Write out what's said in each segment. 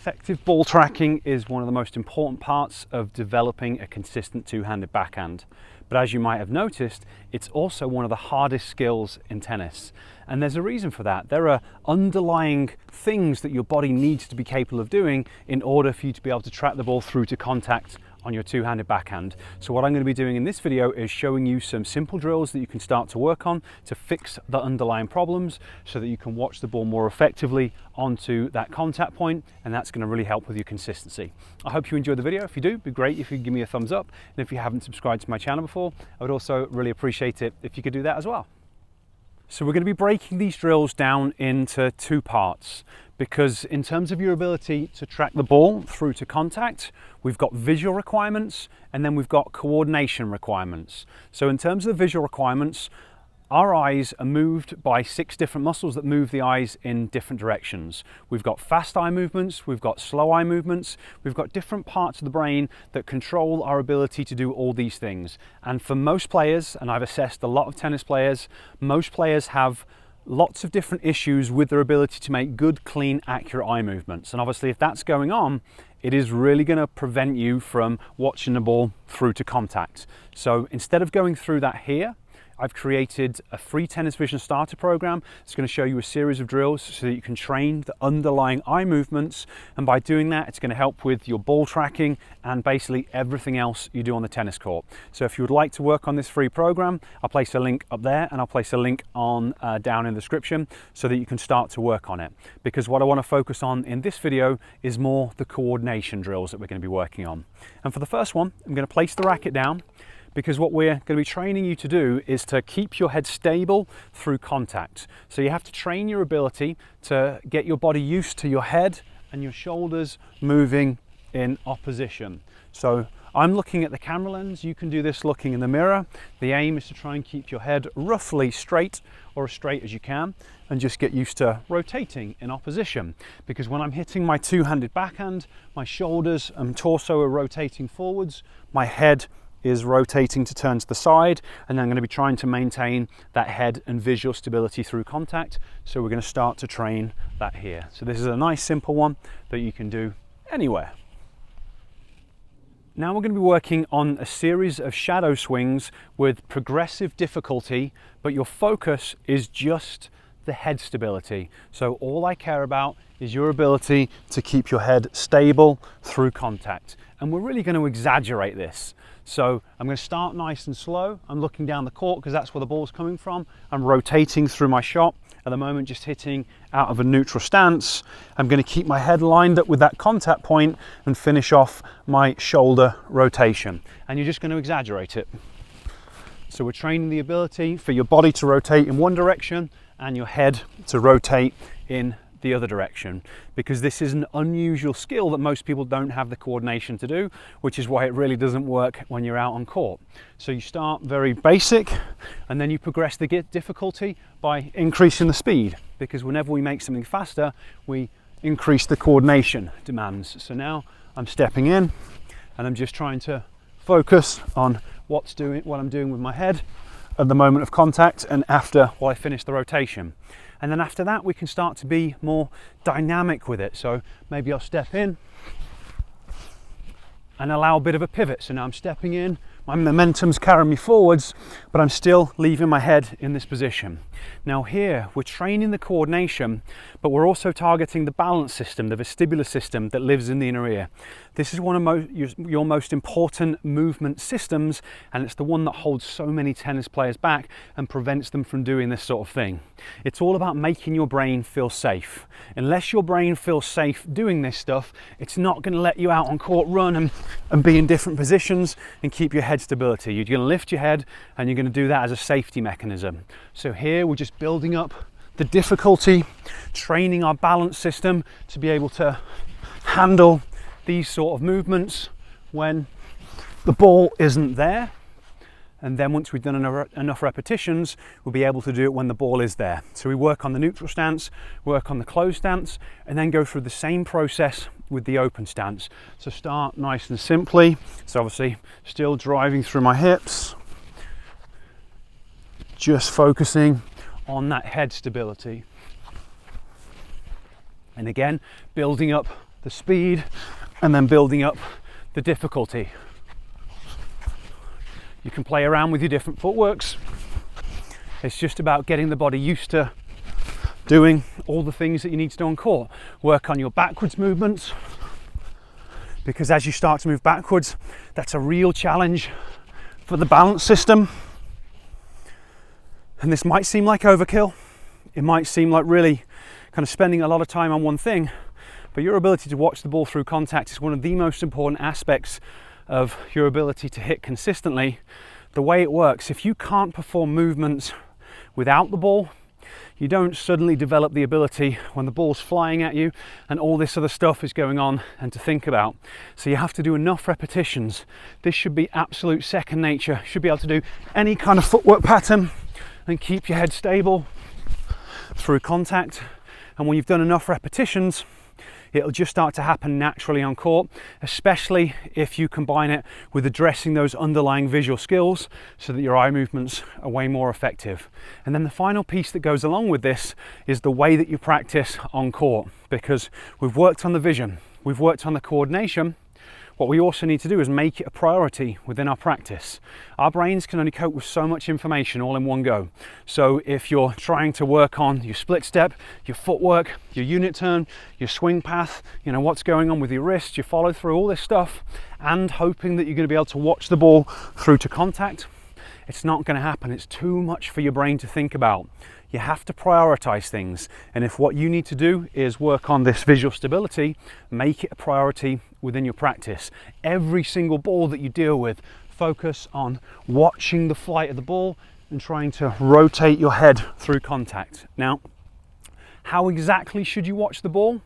Effective ball tracking is one of the most important parts of developing a consistent two-handed backhand. But as you might have noticed, it's also one of the hardest skills in tennis. And there's a reason for that. There are underlying things that your body needs to be capable of doing in order for you to be able to track the ball through to contact on your two-handed backhand. So what I'm going to be doing in this video is showing you some simple drills that you can start to work on to fix the underlying problems so that you can watch the ball more effectively onto that contact point, and that's going to really help with your consistency. I hope you enjoyed the video. If you do, it'd be great if you could give me a thumbs up, and if you haven't subscribed to my channel before, I would also really appreciate it if you could do that as well. So we're going to be breaking these drills down into two parts, because in terms of your ability to track the ball through to contact, we've got visual requirements and then we've got coordination requirements. So in terms of the visual requirements, our eyes are moved by 6 different muscles that move the eyes in different directions. We've got fast eye movements, we've got slow eye movements, we've got different parts of the brain that control our ability to do all these things. And for most players, and I've assessed a lot of tennis players, most players have lots of different issues with their ability to make good, clean, accurate eye movements. And obviously if that's going on, it is really going to prevent you from watching the ball through to contact. So instead of going through that here, I've created a free Tennis Vision starter program. It's going to show you a series of drills so that you can train the underlying eye movements, and by doing that it's going to help with your ball tracking and basically everything else you do on the tennis court. So if you would like to work on this free program, I'll place a link up there and I'll place a link on down in the description so that you can start to work on it. Because what I want to focus on in this video is more the coordination drills that we're going to be working on. And for the first one, I'm going to place the racket down, because what we're going to be training you to do is to keep your head stable through contact. So you have to train your ability to get your body used to your head and your shoulders moving in opposition. So I'm looking at the camera lens, you can do this looking in the mirror. The aim is to try and keep your head roughly straight, or as straight as you can, and just get used to rotating in opposition. Because when I'm hitting my two-handed backhand, my shoulders and torso are rotating forwards, my head is rotating to turn to the side, and I'm going to be trying to maintain that head and visual stability through contact. So we're going to start to train that here. So this is a nice simple one that you can do anywhere. Now we're going to be working on a series of shadow swings with progressive difficulty, but your focus is just the head stability. So all I care about is your ability to keep your head stable through contact. And we're really going to exaggerate this. So I'm going to start nice and slow. I'm looking down the court because that's where the ball's coming from. I'm rotating through my shot. At the moment, just hitting out of a neutral stance. I'm going to keep my head lined up with that contact point and finish off my shoulder rotation. And you're just going to exaggerate it. So we're training the ability for your body to rotate in one direction and your head to rotate in the other direction, because this is an unusual skill that most people don't have the coordination to do, which is why it really doesn't work when you're out on court. So you start very basic and then you progress the difficulty by increasing the speed, because whenever we make something faster, we increase the coordination demands. So now I'm stepping in and I'm just trying to focus on what I'm doing with my head at the moment of contact and after, while I finish the rotation. And then after that, we can start to be more dynamic with it. So maybe I'll step in and allow a bit of a pivot. So now I'm stepping in, my momentum's carrying me forwards, but I'm still leaving my head in this position. Now here, we're training the coordination, but we're also targeting the balance system, the vestibular system that lives in the inner ear. This is one of your most important movement systems, and it's the one that holds so many tennis players back and prevents them from doing this sort of thing. It's all about making your brain feel safe. Unless your brain feels safe doing this stuff, it's not going to let you out on court run and be in different positions and keep your head stability. You're going to lift your head and you're going to do that as a safety mechanism. So here we're just building up the difficulty, training our balance system to be able to handle these sort of movements when the ball isn't there. And then once we've done enough repetitions, we'll be able to do it when the ball is there. So we work on the neutral stance, work on the closed stance, and then go through the same process with the open stance. So start nice and simply. So obviously still driving through my hips, just focusing on that head stability. And again, building up the speed, and then building up the difficulty. You can play around with your different footworks. It's just about getting the body used to doing all the things that you need to do on court. Work on your backwards movements, because as you start to move backwards, that's a real challenge for the balance system. And this might seem like overkill. It might seem like really kind of spending a lot of time on one thing, but your ability to watch the ball through contact is one of the most important aspects of your ability to hit consistently. The way it works, if you can't perform movements without the ball, you don't suddenly develop the ability when the ball's flying at you and all this other stuff is going on and to think about. So you have to do enough repetitions. This should be absolute second nature. You should be able to do any kind of footwork pattern and keep your head stable through contact. And when you've done enough repetitions, it'll just start to happen naturally on court, especially if you combine it with addressing those underlying visual skills so that your eye movements are way more effective. And then the final piece that goes along with this is the way that you practice on court, because we've worked on the vision, we've worked on the coordination. What we also need to do is make it a priority within our practice. Our brains can only cope with so much information all in one go. So if you're trying to work on your split step, your footwork, your unit turn, your swing path, you know, what's going on with your wrist, your follow through, all this stuff, and hoping that you're going to be able to watch the ball through to contact, it's not going to happen. It's too much for your brain to think about. You have to prioritize things. And if what you need to do is work on this visual stability, make it a priority within your practice. Every single ball that you deal with, focus on watching the flight of the ball and trying to rotate your head through contact. Now, how exactly should you watch the ball?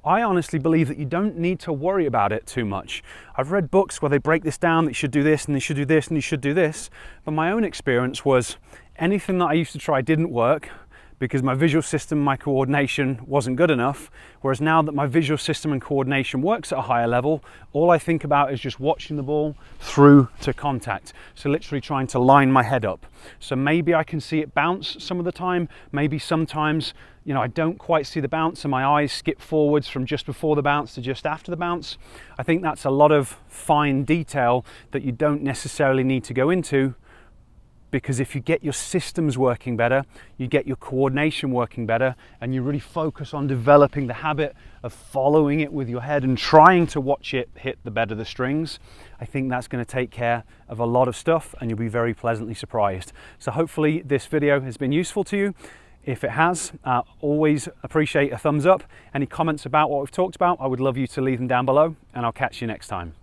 I honestly believe that you don't need to worry about it too much. I've read books where they break this down, that you should do this and you should do this and you should do this. But my own experience was anything that I used to try didn't work because my visual system, my coordination wasn't good enough. Whereas now that my visual system and coordination works at a higher level, all I think about is just watching the ball through to contact. So literally trying to line my head up. So maybe I can see it bounce some of the time. Maybe sometimes, you know, I don't quite see the bounce and my eyes skip forwards from just before the bounce to just after the bounce. I think that's a lot of fine detail that you don't necessarily need to go into, because if you get your systems working better, you get your coordination working better, and you really focus on developing the habit of following it with your head and trying to watch it hit the bed of the strings, I think that's going to take care of a lot of stuff and you'll be very pleasantly surprised. So hopefully this video has been useful to you. If it has, always appreciate a thumbs up. Any comments about what we've talked about, I would love you to leave them down below, and I'll catch you next time.